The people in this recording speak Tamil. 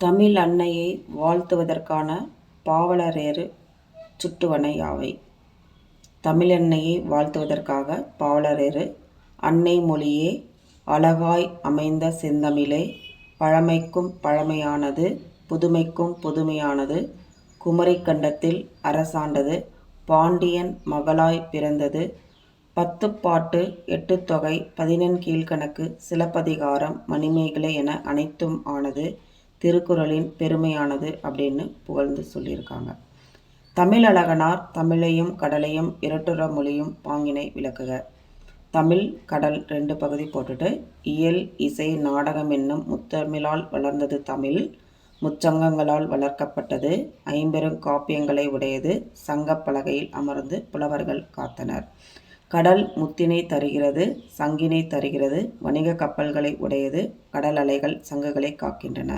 தமிழ் அன்னையை வாழ்த்துவதற்கான பாவலரேறு சுட்டுவன யாவை? தமிழன்னையை வாழ்த்துவதற்காக பாவலரேறு, அன்னை மொழியே, அழகாய் அமைந்த செந்தமிழே, பழமைக்கும் பழமையானது, புதுமைக்கும் புதுமையானது, குமரிக்கண்டத்தில் அரசாண்டது, பாண்டியன் மகளாய் பிறந்தது, பத்துப்பாட்டு, எட்டுத்தொகை, 11 கீழ்க்கணக்கு, சிலப்பதிகாரம், மணிமேகலை என அனைத்தும் ஆனது, திருக்குறளின் பெருமையானது அப்படின்னு புகழ்ந்து சொல்லியிருக்காங்க. தமிழழகனார் தமிழையும் கடலையும் இரட்டுற மொழியும் பாங்கினை விளக்குக. தமிழ் கடல் 2 பகுதி போட்டுட்டு, இயல் இசை நாடகம் என்னும் முத்தமிழால் வளர்ந்தது தமிழ், முச்சங்கங்களால் வளர்க்கப்பட்டது, 50 காப்பியங்களை உடையது, சங்கப் பலகையில் அமர்ந்து புலவர்கள் காத்தனர். கடல் முத்தினை தருகிறது, சங்கினை தருகிறது, வணிக கப்பல்களை உடையது, கடல் அலைகள் சங்குகளை காக்கின்றன.